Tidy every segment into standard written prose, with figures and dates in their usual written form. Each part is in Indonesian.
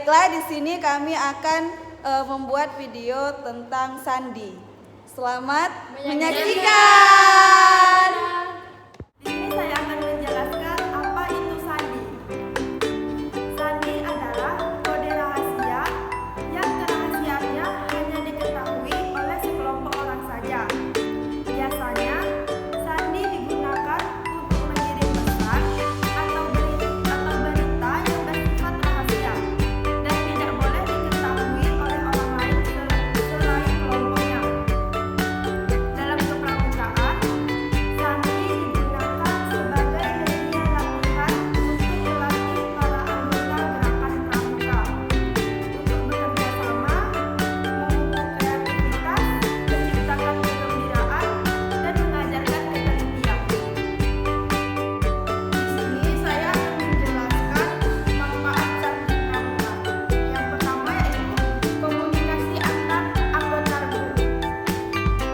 Baiklah, di sini kami akan membuat video tentang sandi. Selamat menyaksikan. Di sini saya akan menjelaskan apa itu sandi. Sandi adalah kode rahasia yang kerahasiaannya hanya diketahui oleh sekelompok orang saja. Biasanya, sandi digunakan untuk mengirim pesan atau berita yang bersifat rahasia dan tidak boleh diketahui oleh orang lain selain kelompoknya. Dalam kepramukaan, sandi digunakan sebagai media latihan untuk melatih para anggota gerakan pramuka untuk bekerja sama, memupuk kreativitas, menciptakan kegembiraan, dan mengajarkan ketelitian. Di sini saya akan menjelaskan manfaat sandi pramuka. Yang pertama yaitu komunikasi antar anggota regu.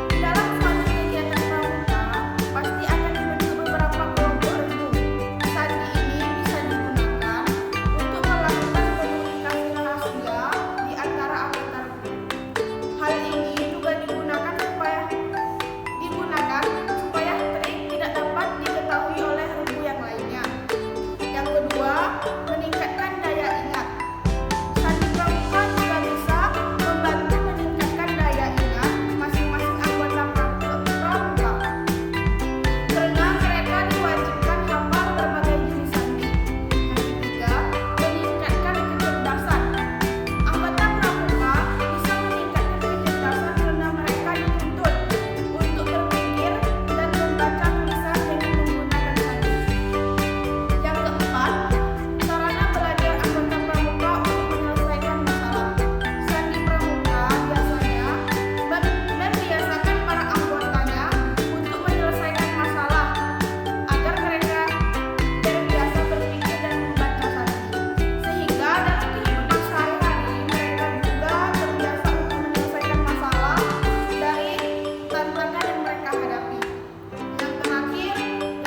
Di dalam suatu kegiatan pramuka, pasti akan dibentuk beberapa kelompok regu. Sandi ini bisa digunakan untuk melakukan komunikasi rahasia di antara anggota regu. Hal ini juga digunakan supaya trik tidak dapat diketahui oleh regu yang lainnya. Yang kedua, meningkatkan daya ingat. Sandi pramuka juga bisa membantu meningkatkan daya ingat masing-masing anggota pramuka karena mereka diwajibkan hafal berbagai jenis sandi. Yang ketiga, meningkatkan kecerdasan. Anggota pramuka bisa meningkatkan kecerdasan karena mereka dituntut untuk berpikir dan membaca tulisan dengan menggunakan sandi. Yang keempat, sarana belajar anggota pramuka untuk menyelesaikan masalah. Sandi pramuka biasanya membiasakan para anggotanya untuk menyelesaikan masalah agar mereka terbiasa berpikir dan membaca sandi. Sehingga dalam kehidupan sehari-hari mereka juga terbiasa untuk menyelesaikan masalah dari tantangan yang mereka hadapi. Yang terakhir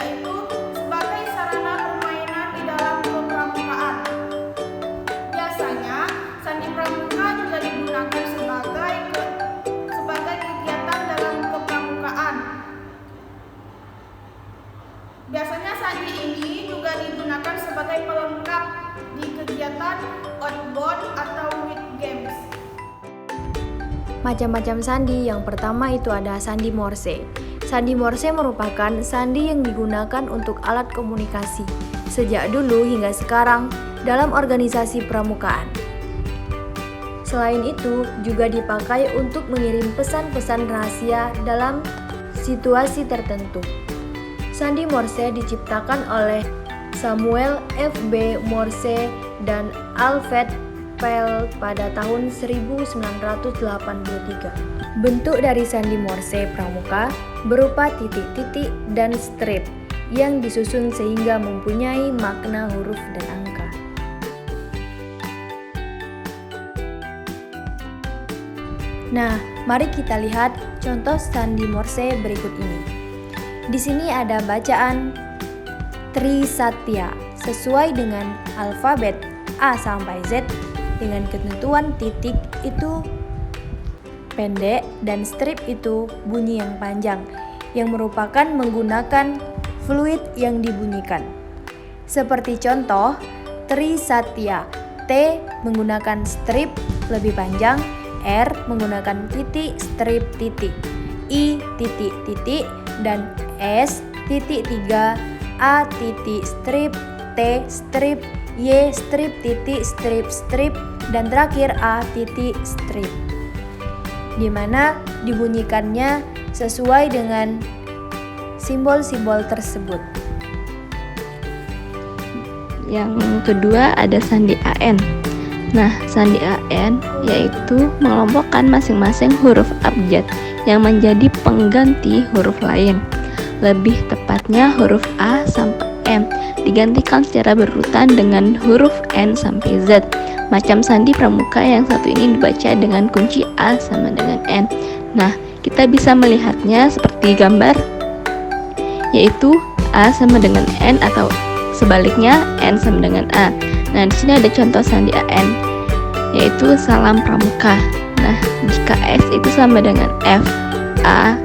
yaitu sebagai sarana permainan di dalam kepramukaan. Biasanya sandi pramuka juga digunakan sebagai kegiatan dalam kepramukaan. Biasanya sandi ini juga digunakan sebagai pelengkap di kegiatan outbound atau with games. Macam-macam sandi. Yang pertama itu ada sandi Morse. Sandi Morse merupakan sandi yang digunakan untuk alat komunikasi sejak dulu hingga sekarang dalam organisasi pramukaan. Selain itu, juga dipakai untuk mengirim pesan-pesan rahasia dalam situasi tertentu. Sandi Morse diciptakan oleh Samuel F.B. Morse dan Alfred Bell pada tahun 1983. Bentuk dari sandi Morse pramuka berupa titik-titik dan strip yang disusun sehingga mempunyai makna huruf dan angka. Nah, mari kita lihat contoh sandi Morse berikut ini. Di sini ada bacaan Trisatya sesuai dengan alfabet A sampai Z dengan ketentuan titik itu pendek dan strip itu bunyi yang panjang yang merupakan menggunakan fluid yang dibunyikan. Seperti contoh Trisatya, T menggunakan strip lebih panjang, R menggunakan titik strip titik, I titik titik dan S titik 3, A titik strip, T strip, Y strip titik strip strip dan terakhir A titik strip, di mana dibunyikannya sesuai dengan simbol-simbol tersebut. Yang kedua ada sandi AN. Nah, sandi AN yaitu mengelompokkan masing-masing huruf abjad yang menjadi pengganti huruf lain. Lebih tepatnya huruf A sampai M digantikan secara berurutan dengan huruf N sampai Z. Macam sandi pramuka yang satu ini dibaca dengan kunci A sama dengan N. Nah, kita bisa melihatnya seperti gambar, yaitu A sama dengan N atau sebaliknya N sama dengan A. Nah, di sini ada contoh sandi AN. yaitu salam pramuka. Nah, jika S itu sama dengan F, A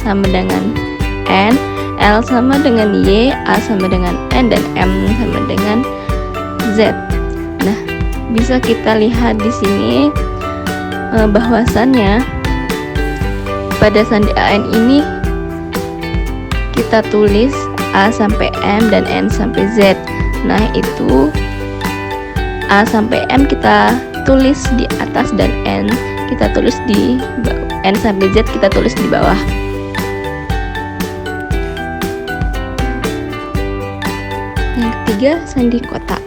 sama dengan N, L sama dengan Y, A sama dengan N, dan M sama dengan Z. Nah, bisa kita lihat di sini bahwasannya pada sandi AN ini kita tulis A sampai M dan N sampai Z. Nah, itu A sampai M kita tulis di atas dan N kita tulis di bawah. N sampai Z kita tulis di bawah. Yang ketiga, sandi kotak.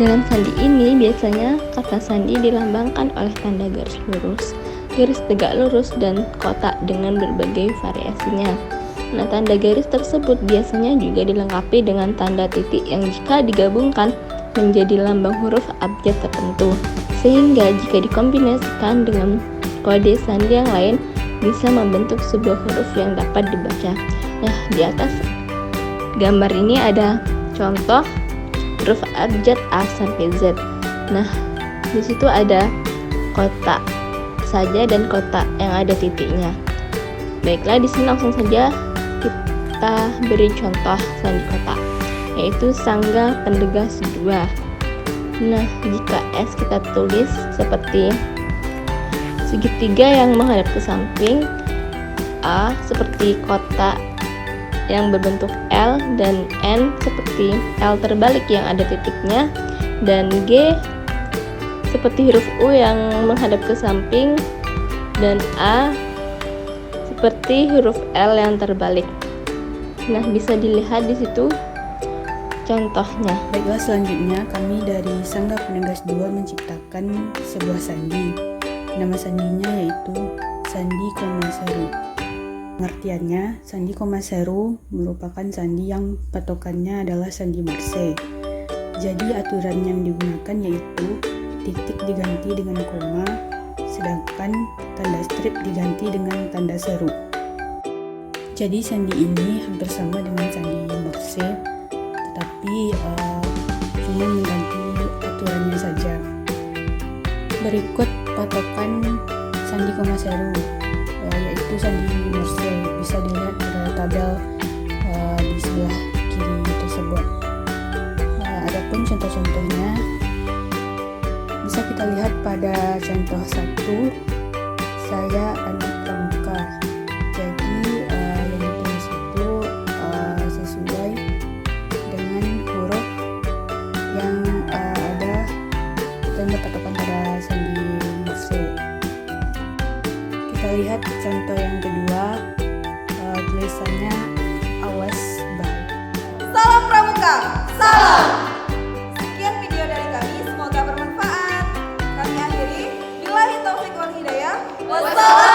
Dalam sandi ini biasanya kata sandi dilambangkan oleh tanda garis lurus, garis tegak lurus, dan kotak dengan berbagai variasinya. Nah, tanda garis tersebut biasanya juga dilengkapi dengan tanda titik yang jika digabungkan menjadi lambang huruf abjad tertentu, sehingga jika dikombinasikan dengan kode sandi yang lain bisa membentuk sebuah huruf yang dapat dibaca. Nah, di atas gambar ini ada contoh huruf abjad A sampai Z. Nah, di situ ada kotak saja dan kotak yang ada titiknya. Baiklah, di sini langsung saja kita beri contoh sandi kotak, yaitu Sangga Pendegas 2. Nah, jika S kita tulis seperti segitiga yang menghadap ke samping, A seperti kotak yang berbentuk L, dan N seperti L terbalik yang ada titiknya, dan G seperti huruf U yang menghadap ke samping, dan A seperti huruf L yang terbalik. Nah, bisa dilihat di situ contohnya. Baiklah, selanjutnya kami dari Sangga Pendegas 2 menciptakan sebuah sandi. Nama sandinya yaitu sandi koma seru. Pengertiannya, sandi koma seru merupakan sandi yang patokannya adalah sandi Morse. Jadi aturan yang digunakan yaitu titik diganti dengan koma, sedangkan tanda strip diganti dengan tanda seru. Jadi sandi ini hampir sama dengan sandi Morse, tetapi cuma mengganti aturannya saja. Berikut patokan sandi koma seru, yaitu sandi Morse. Bisa dilihat pada tabel di sebelah kiri tersebut. Adapun contoh-contohnya bisa kita lihat pada contoh 1, saya anak pramuka. Jadi yang ditulis itu sesuai dengan huruf yang ada dan berpatokan pada sandi Morse. Kita lihat contoh yang kedua, tulisannya awas baik. Salam pramuka, salam. Sekian video dari kami, semoga bermanfaat. Kami akhiri, billahi taufiq wal hidayah. Wassalam.